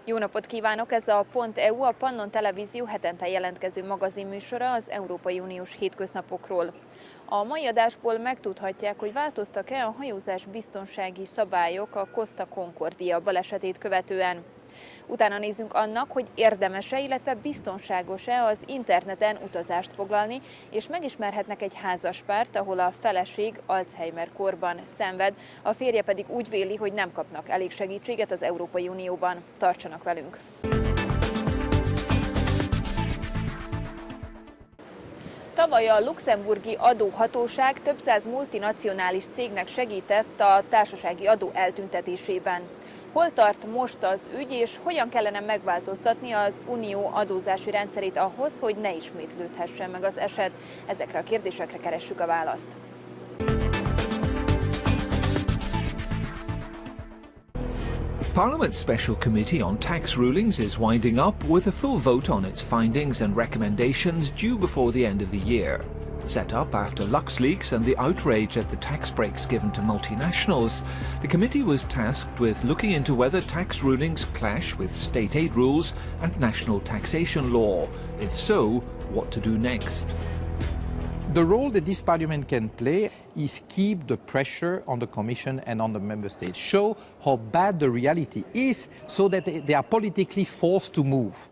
Jó napot kívánok! Ez a .eu, a Pannon Televízió hetente jelentkező magazinműsora az Európai Uniós hétköznapokról. A mai adásból megtudhatják, hogy változtak-e a hajózás biztonsági szabályok a Costa Concordia balesetét követően. Utána nézzünk annak, hogy érdemes-e, illetve biztonságos-e az interneten utazást foglalni, és megismerhetnek egy házaspárt, ahol a feleség Alzheimer-korban szenved, a férje pedig úgy véli, hogy nem kapnak elég segítséget az Európai Unióban. Tartsanak velünk! Tavaly a luxemburgi adóhatóság több száz multinacionális cégnek segített a társasági adó eltüntetésében. Hol tart most az ügy, és hogyan kellene megváltoztatni az unió adózási rendszerét ahhoz, hogy ne ismétlődhessen meg az eset? Ezekre a kérdésekre keressük a választ. Parliament's Special Committee on Tax Rulings is winding up with a full vote on its findings and recommendations due before the end of the year. Set up after LuxLeaks and the outrage at the tax breaks given to multinationals, the committee was tasked with looking into whether tax rulings clash with state aid rules and national taxation law. If so, what to do next? The role that this parliament can play is keep the pressure on the Commission and on the Member States, show how bad the reality is so that they are politically forced to move.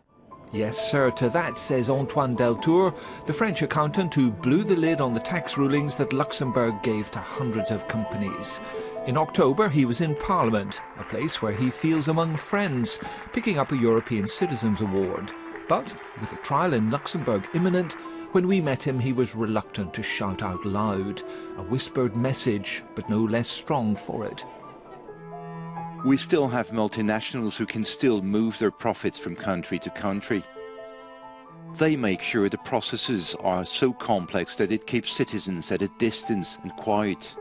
Yes, sir, to that, says Antoine Deltour, the French accountant who blew the lid on the tax rulings that Luxembourg gave to hundreds of companies. In October, he was in Parliament, a place where he feels among friends, picking up a European Citizens Award. But, with a trial in Luxembourg imminent, when we met him, he was reluctant to shout out loud, a whispered message, but no less strong for it. We still have multinationals who can still move their profits from country to country. They make sure the processes are so complex that it keeps citizens at a distance and quiet.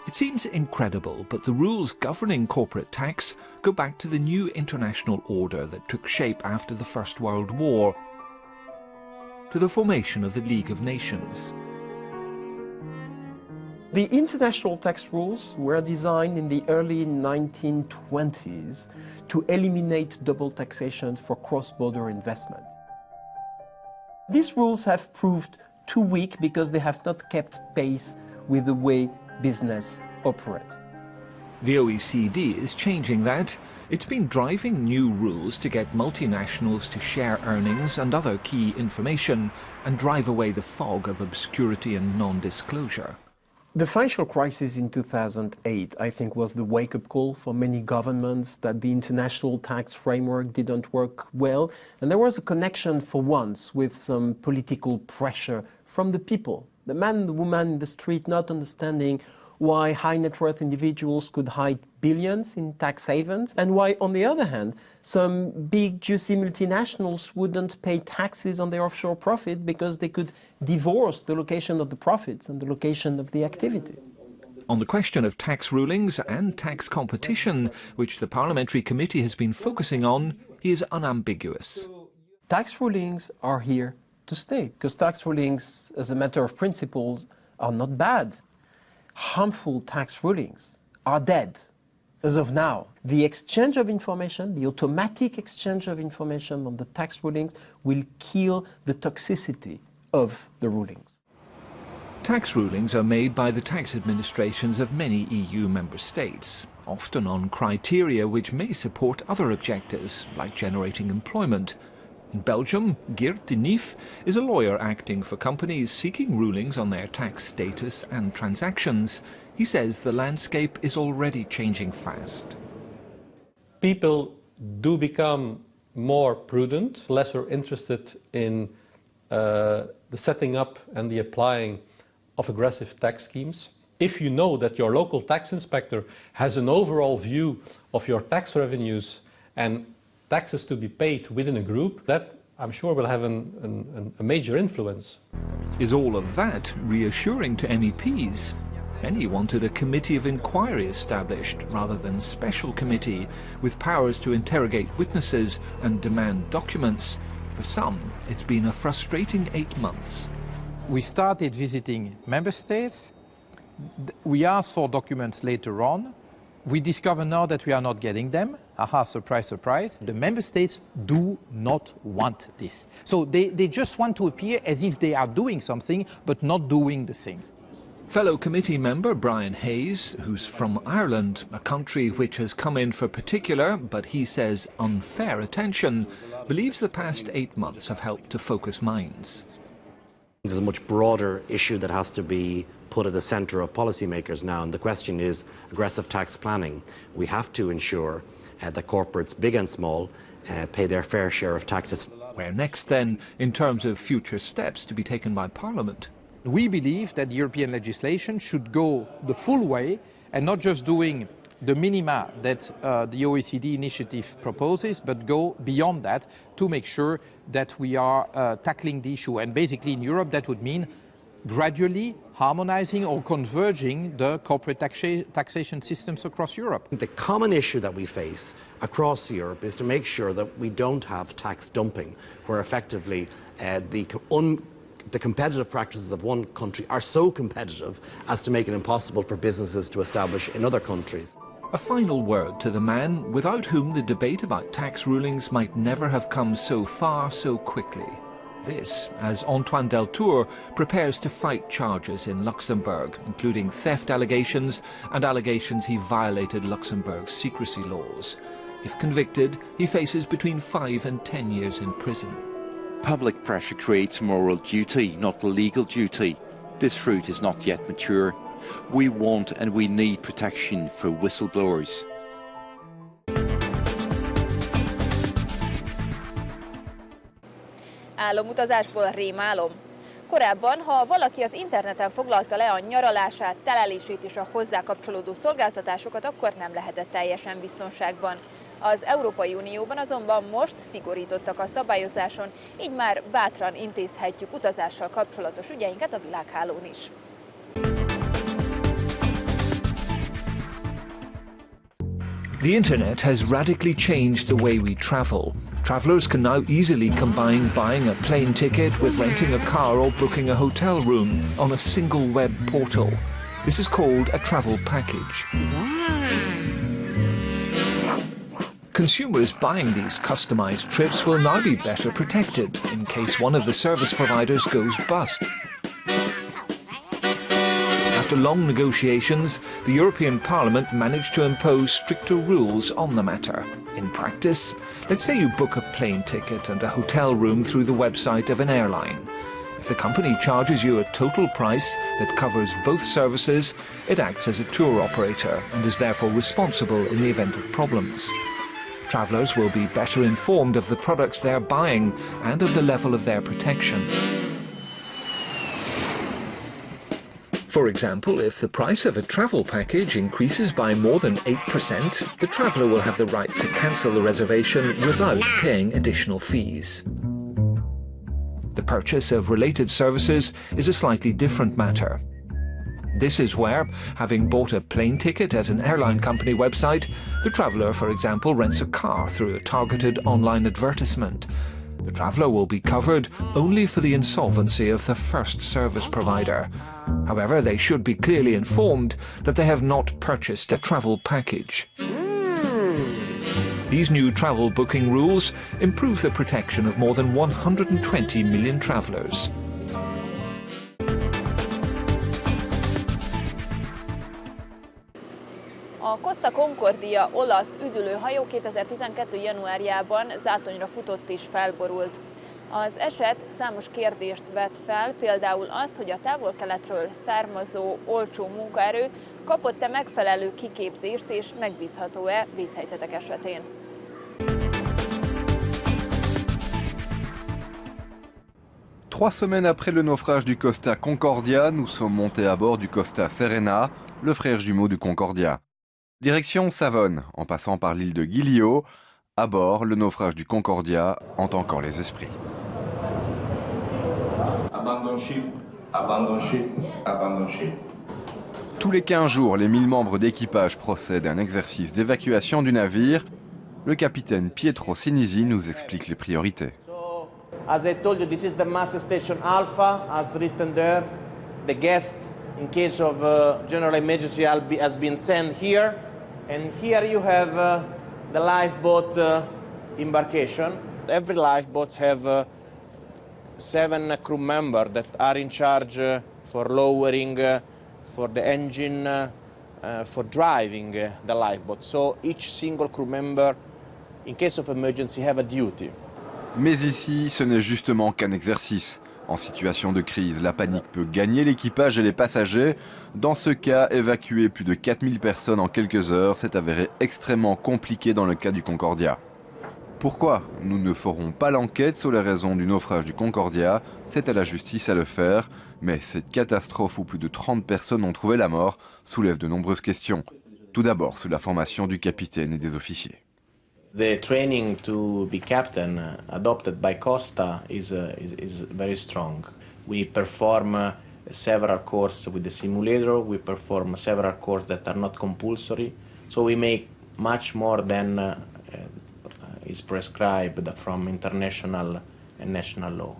It seems incredible, but the rules governing corporate tax go back to the new international order that took shape after the First World War, to the formation of the League of Nations. The international tax rules were designed in the early 1920s to eliminate double taxation for cross-border investment. These rules have proved too weak because they have not kept pace with the way business operates. The OECD is changing that. It's been driving new rules to get multinationals to share earnings and other key information and drive away the fog of obscurity and non-disclosure. The financial crisis in 2008, I think, was the wake-up call for many governments that the international tax framework didn't work well. And there was a connection for once with some political pressure from the people. The man and the woman in the street not understanding why high net worth individuals could hide billions in tax havens, and why, on the other hand, some big juicy multinationals wouldn't pay taxes on their offshore profit because they could divorce the location of the profits and the location of the activities. On the question of tax rulings and tax competition, which the Parliamentary Committee has been focusing on, he is unambiguous. Tax rulings are here to stay, because tax rulings, as a matter of principles, are not bad. Harmful tax rulings are dead as of now. The exchange of information, the automatic exchange of information on the tax rulings will kill the toxicity of the rulings. Tax rulings are made by the tax administrations of many EU member states, often on criteria which may support other objectives, like generating employment. In Belgium, Geert de Nief is a lawyer acting for companies seeking rulings on their tax status and transactions. He says the landscape is already changing fast. People do become more prudent, lesser interested in the setting up and the applying of aggressive tax schemes. If you know that your local tax inspector has an overall view of your tax revenues and taxes to be paid within a group, that I'm sure will have a major influence. Is all of that reassuring to MEPs? Many wanted a committee of inquiry established rather than special committee with powers to interrogate witnesses and demand documents. For some, it's been a frustrating 8 months. We started visiting member states. We asked for documents later on. We discover now that we are not getting them. Aha, surprise, surprise. The member states do not want this. So they just want to appear as if they are doing something, but not doing the thing. Fellow committee member Brian Hayes, who's from Ireland, a country which has come in for particular, but he says unfair attention, believes the past 8 months have helped to focus minds. There's a much broader issue that has to be put at the centre of policymakers now, and the question is aggressive tax planning. We have to ensure that corporates, big and small, pay their fair share of taxes. Where next then, in terms of future steps to be taken by Parliament? We believe that European legislation should go the full way and not just doing the minima that the OECD initiative proposes, but go beyond that to make sure that we are tackling the issue. And basically in Europe that would mean gradually harmonizing or converging the corporate taxation systems across Europe. The common issue that we face across Europe is to make sure that we don't have tax dumping, where effectively the competitive practices of one country are so competitive as to make it impossible for businesses to establish in other countries. A final word to the man without whom the debate about tax rulings might never have come so far so quickly. This, as Antoine Deltour prepares to fight charges in Luxembourg, including theft allegations and allegations he violated Luxembourg's secrecy laws. If convicted, he faces between 5 and 10 years in prison. Public pressure creates moral duty, not legal duty. This fruit is not yet mature. We want and we need protection for whistleblowers. Álomutazásból rémálom. Korábban, ha valaki az interneten foglalta le a nyaralását, telelését és a hozzá kapcsolódó szolgáltatásokat, akkor nem lehetett teljesen biztonságban. Az Európai Unióban azonban most szigorítottak a szabályozáson, így már bátran intézhetjük utazással kapcsolatos ügyeinket a világhálón is. The internet has radically changed the way we travel. Travelers can now easily combine buying a plane ticket with renting a car or booking a hotel room on a single web portal. This is called a travel package. Consumers buying these customized trips will now be better protected in case one of the service providers goes bust. After long negotiations, the European Parliament managed to impose stricter rules on the matter. In practice, let's say you book a plane ticket and a hotel room through the website of an airline. If the company charges you a total price that covers both services, it acts as a tour operator and is therefore responsible in the event of problems. Travellers will be better informed of the products they're buying and of the level of their protection. For example, if the price of a travel package increases by more than 8%, the traveller will have the right to cancel the reservation without paying additional fees. The purchase of related services is a slightly different matter. This is where, having bought a plane ticket at an airline company website, the traveller, for example, rents a car through a targeted online advertisement. The traveller will be covered only for the insolvency of the first service provider. However, they should be clearly informed that they have not purchased a travel package. These new travel booking rules improve the protection of more than 120 million travellers. A Costa Concordia olasz üdülőhajó 2012. januárjában zátonyra futott és felborult. Az eset számos kérdést vet fel, például azt, hogy a távol-keletről származó olcsó munkaerő kapott-e megfelelő kiképzést és megbízható-e vízhelyzetek esetén. Trois semaines après le naufrage du Costa Concordia, nous sommes montés à bord du Costa Serena, le frère jumeau du Concordia. Direction Savone, en passant par l'île de Giglio. À bord, le naufrage du Concordia hante encore les esprits. Abandon ship, abandon ship, abandon ship. Tous les 15 jours, les 1000 membres d'équipage procèdent à un exercice d'évacuation du navire. Le capitaine Pietro Sinisi nous explique les priorités. As I told you, this is the master station Alpha, as written there. The guest, in case of general emergency, has been sent here. And here you have the lifeboat embarkation. Every lifeboat have 7 crew members that are in charge for lowering, for the engine, for driving the lifeboat. So each single crew member, in case of emergency, have a duty. Mais ici, ce n'est justement qu'un exercice. En situation de crise, la panique peut gagner l'équipage et les passagers. Dans ce cas, évacuer plus de 4000 personnes en quelques heures s'est avéré extrêmement compliqué dans le cas du Concordia. Pourquoi nous ne ferons pas l'enquête sur les raisons du naufrage du Concordia? C'est à la justice à le faire. Mais cette catastrophe où plus de 30 personnes ont trouvé la mort soulève de nombreuses questions. Tout d'abord sur la formation du capitaine et des officiers. The training to be captain adopted by Costa is very strong. We perform several courses with the simulator. We perform several courses that are not compulsory. So we make much more than is prescribed from international and national law.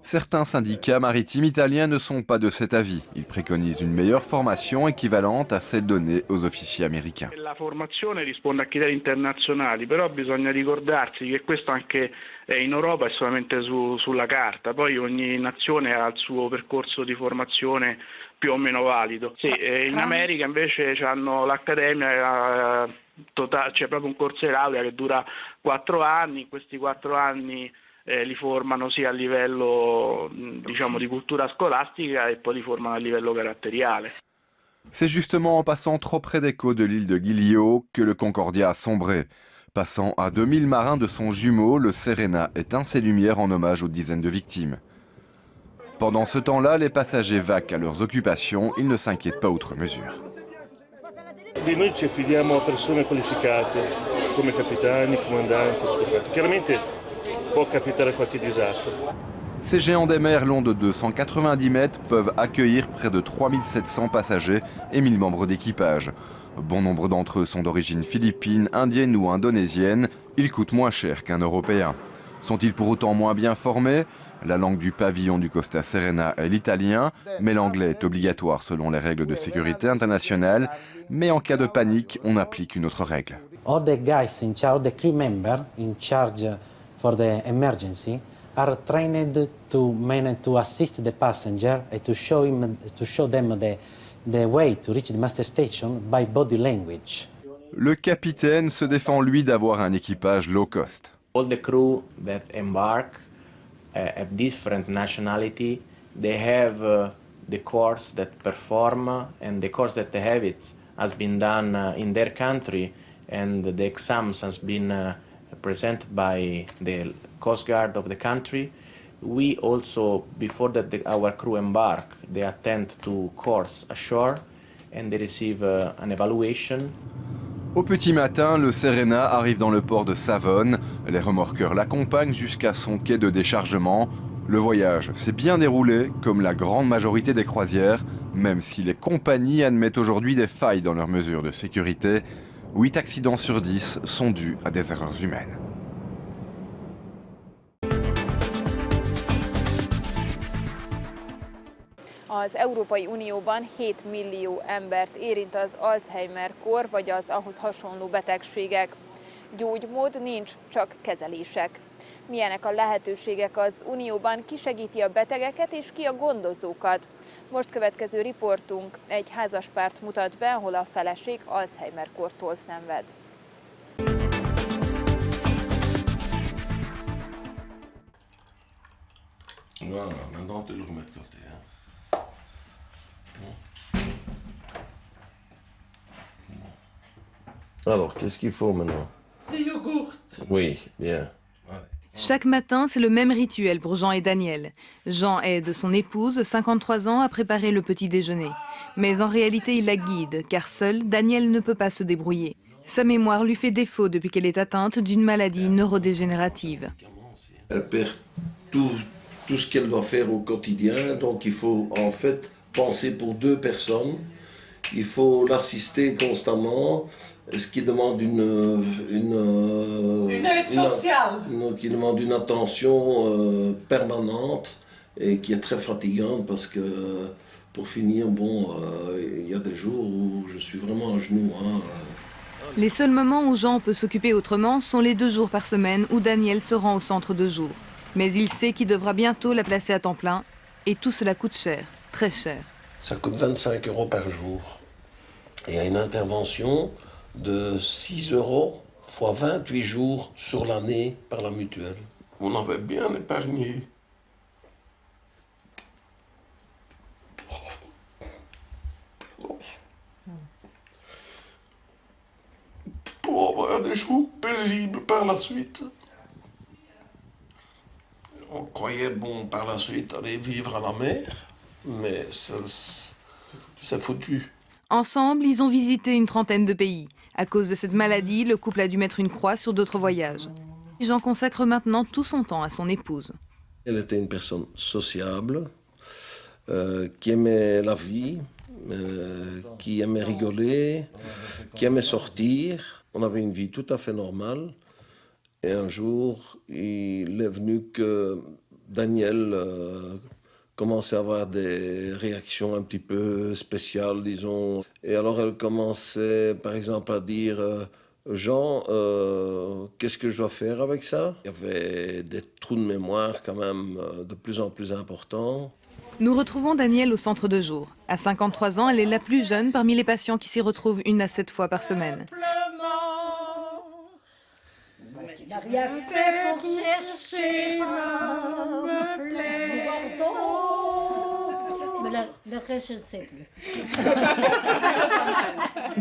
Certains syndicats maritimes italiens ne sont pas de cet avis. Ils préconisent une meilleure formation équivalente à celle donnée aux officiers américains. La formazione risponde a criteri internazionali, però bisogna ricordarsi che questo anche in Europa è solamente sulla carta, poi ogni nazione ha il suo percorso di formazione più o meno valido. Sì, in America invece hanno l'accademia, c'è proprio un corso di laurea che dura 4 anni, in questi 4 anni li formano sia a livello diciamo di cultura scolastica e poi li formano a livello caratteriale. C'est justement en passant trop près des côtes de l'île de Giglio que le Concordia a sombré. Passant à 2000 marins de son jumeau, le Serena éteint ses lumières en hommage aux dizaines de victimes. Pendant ce temps-là, les passagers vaquent à leurs occupations, ils ne s'inquiètent pas outre mesure. Di noi ci affidiamo a persone qualificate come capitani, comandanti, tutto questo. Chiaramente può capitare qualche disastro. Ces géants des mers longs de 290 mètres peuvent accueillir près de 3700 passagers et 1000 membres d'équipage. Bon nombre d'entre eux sont d'origine philippine, indienne ou indonésienne. Ils coûtent moins cher qu'un Européen. Sont-ils pour autant moins bien formés? La langue du pavillon du Costa Serena est l'italien, mais l'anglais est obligatoire selon les règles de sécurité internationale. Mais en cas de panique, on applique une autre règle. All the guys in charge, the crew member in charge for the emergency, are trained to assist the passenger and to show them the way to reach the master station by body language. Le capitaine se défend lui d'avoir un équipage low cost. All the crew that embark have different nationality. They have the course that perform, and the course that they have it has been done in their country, and the exams has been presented by the Coast Guard of the country. We also, before that our crew embark, they attend to course ashore and they receive an evaluation. Au petit matin, le Serena arrive dans le port de Savone. Les remorqueurs l'accompagnent jusqu'à son quai de déchargement. Le voyage s'est bien déroulé, comme la grande majorité des croisières, même si les compagnies admettent aujourd'hui des failles dans leurs mesures de sécurité. 8 accidents sur 10 sont dus à des erreurs humaines. Az Európai Unióban 7 millió embert érint az Alzheimer-kór vagy az ahhoz hasonló betegségek. Gyógymód nincs, csak kezelések. Milyenek a lehetőségek az Unióban, ki segíti a betegeket és ki a gondozókat? Most következő riportunk egy házaspárt mutat be, ahol a feleség Alzheimer-kórtól szenved. Voilà, maintenant tu le remets de côté. Alors, qu'est-ce qu'il faut maintenant? Des yogourts. Oui, bien. Chaque matin, c'est le même rituel pour Jean et Daniel. Jean aide son épouse, 53 ans, à préparer le petit déjeuner. Mais en réalité, il la guide, car seul, Daniel ne peut pas se débrouiller. Sa mémoire lui fait défaut depuis qu'elle est atteinte d'une maladie neurodégénérative. Elle perd tout ce qu'elle doit faire au quotidien, donc il faut en fait penser pour 2 personnes. Il faut l'assister constamment, ce qui demande une aide sociale. Qui demande une attention permanente et qui est très fatigante parce que pour finir, bon, il y a des jours où je suis vraiment à genoux. Hein. Les seuls moments où Jean peut s'occuper autrement sont les 2 jours par semaine où Daniel se rend au centre de jour. Mais il sait qu'il devra bientôt la placer à temps plein et tout cela coûte cher, très cher. Ça coûte 25 € par jour. Et il y a une intervention de 6 € fois 28 jours sur l'année par la mutuelle. On avait bien épargné. Pour avoir des jours paisibles par la suite. On croyait, bon, par la suite, aller vivre à la mer, mais c'est foutu. Ensemble, ils ont visité une trentaine de pays. À cause de cette maladie, le couple a dû mettre une croix sur d'autres voyages. Jean consacre maintenant tout son temps à son épouse. Elle était une personne sociable, qui aimait la vie, qui aimait rigoler, qui aimait sortir. On avait une vie tout à fait normale. Et un jour, il est venu que Daniel commençait à avoir des réactions un petit peu spéciales, disons. Et alors elle commençait, par exemple, à dire « Jean, qu'est-ce que je dois faire avec ça ?» Il y avait des trous de mémoire quand même de plus en plus importants. Nous retrouvons Daniel au centre de jour. À 53 ans, elle est la plus jeune parmi les patients qui s'y retrouvent 1 à 7 fois par semaine. Tu n'as rien fait pour chercher le reste, je ne sais plus.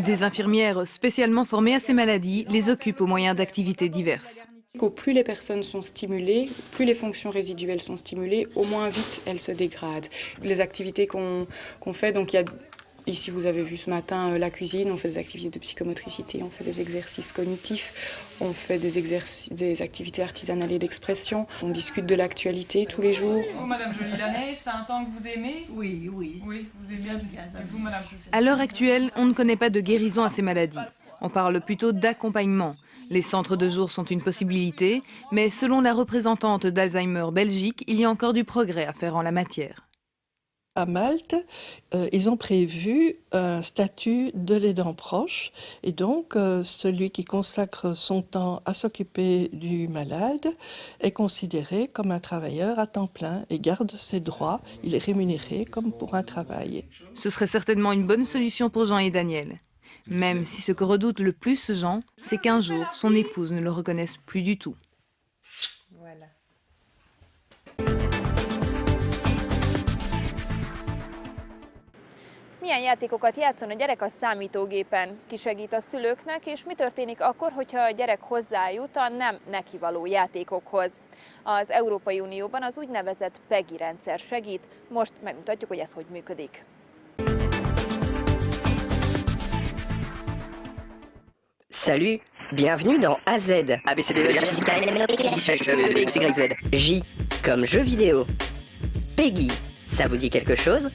Des infirmières spécialement formées à ces maladies les occupent au moyen d'activités diverses. Plus les personnes sont stimulées, plus les fonctions résiduelles sont stimulées, au moins vite elles se dégradent. Les activités qu'on fait, donc il y a ici vous avez vu ce matin la cuisine, on fait des activités de psychomotricité, on fait des exercices cognitifs, on fait des activités artisanales et d'expression, on discute de l'actualité tous les jours. Oh, Madame Jolie, la neige, c'est un temps que vous aimez? Oui, oui. Oui, vous aimez bien. Et vous, Madame Jolie? À l'heure actuelle, on ne connaît pas de guérison à ces maladies. On parle plutôt d'accompagnement. Les centres de jour sont une possibilité, mais selon la représentante d'Alzheimer Belgique, il y a encore du progrès à faire en la matière. À Malte, ils ont prévu un statut de l'aidant proche et donc celui qui consacre son temps à s'occuper du malade est considéré comme un travailleur à temps plein et garde ses droits. Il est rémunéré comme pour un travail. Ce serait certainement une bonne solution pour Jean et Daniel. Même si ce que redoute le plus Jean, c'est qu'un jour, son épouse ne le reconnaisse plus du tout. Voilà. Milyen játékokat játszon a gyerek a számítógépen? Ki segít a szülőknek, és mi történik akkor, hogyha a gyerek hozzájut a nem nekivaló játékokhoz? Az Európai Unióban az úgynevezett PEGI rendszer segít, most megmutatjuk, hogy ez hogy működik. Salut, bienvenue dans AZ. XYZ. J comme jeu vidéo. PEGI, ça vous dit quelque chose?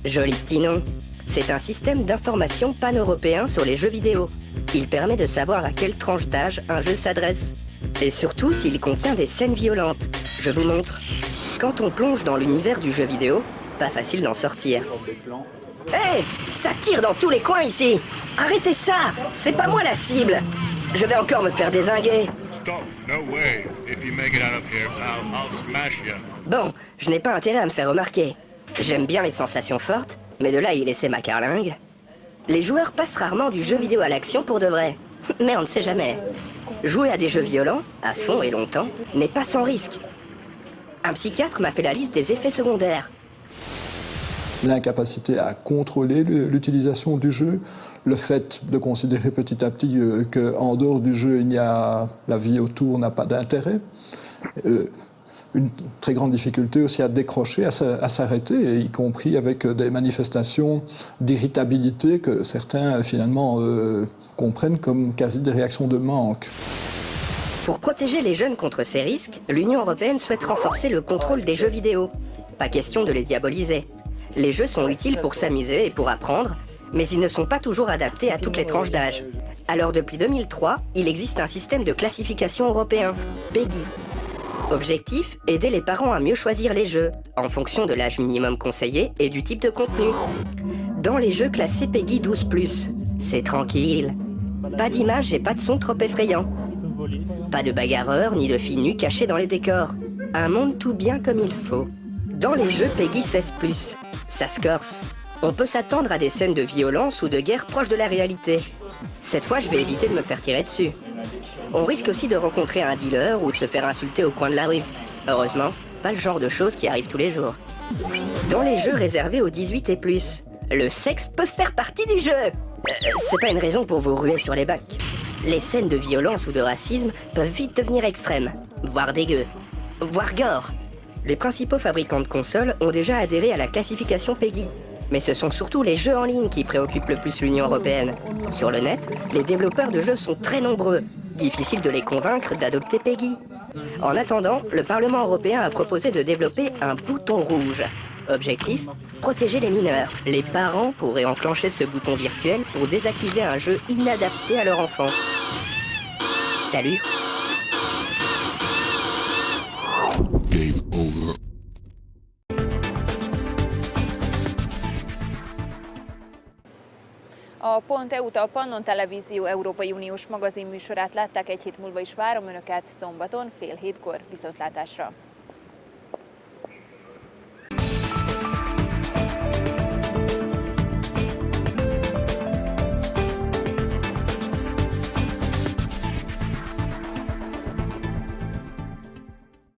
Joli petit nom. C'est un système d'information pan-européen sur les jeux vidéo. Il permet de savoir à quelle tranche d'âge un jeu s'adresse. Et surtout s'il contient des scènes violentes. Je vous montre. Quand on plonge dans l'univers du jeu vidéo, pas facile d'en sortir. Hé, ça tire dans tous les coins ici. Arrêtez ça, c'est pas moi la cible. Je vais encore me faire dézinguer. Bon, je n'ai pas intérêt à me faire remarquer. J'aime bien les sensations fortes, mais de là à y laisser ma carlingue. Les joueurs passent rarement du jeu vidéo à l'action pour de vrai. Mais on ne sait jamais. Jouer à des jeux violents, à fond et longtemps, n'est pas sans risque. Un psychiatre m'a fait la liste des effets secondaires. L'incapacité à contrôler l'utilisation du jeu, le fait de considérer petit à petit qu'en dehors du jeu, la vie autour n'a pas d'intérêt. Une très grande difficulté aussi à décrocher, à s'arrêter, y compris avec des manifestations d'irritabilité que certains finalement comprennent comme quasi des réactions de manque. Pour protéger les jeunes contre ces risques, l'Union européenne souhaite renforcer le contrôle des jeux vidéo. Pas question de les diaboliser. Les jeux sont utiles pour s'amuser et pour apprendre, mais ils ne sont pas toujours adaptés à toutes les tranches d'âge. Alors depuis 2003, il existe un système de classification européen, PEGI. Objectif, aider les parents à mieux choisir les jeux, en fonction de l'âge minimum conseillé et du type de contenu. Dans les jeux classés PEGI 12+, c'est tranquille. Pas d'images et pas de son trop effrayants. Pas de bagarreurs ni de filles nues cachées dans les décors. Un monde tout bien comme il faut. Dans les jeux Peggy 16+, ça se corse. On peut s'attendre à des scènes de violence ou de guerre proches de la réalité. Cette fois, je vais éviter de me faire tirer dessus. On risque aussi de rencontrer un dealer ou de se faire insulter au coin de la rue. Heureusement, pas le genre de choses qui arrivent tous les jours. Dans les jeux réservés aux 18 et plus, le sexe peut faire partie du jeu. C'est pas une raison pour vous ruer sur les bacs. Les scènes de violence ou de racisme peuvent vite devenir extrêmes, voire dégueu, voire gore. Les principaux fabricants de consoles ont déjà adhéré à la classification Peggy. Mais ce sont surtout les jeux en ligne qui préoccupent le plus l'Union européenne. Sur le net, les développeurs de jeux sont très nombreux. Difficile de les convaincre d'adopter Peggy. En attendant, le Parlement européen a proposé de développer un bouton rouge. Objectif, protéger les mineurs. Les parents pourraient enclencher ce bouton virtuel pour désactiver un jeu inadapté à leur enfant. Salut. Game over. A Pont.EU-t, a Pannon Televízió Európai Uniós magazinműsorát látták, egy hét múlva is várom Önöket szombaton fél hétkor. Viszontlátásra!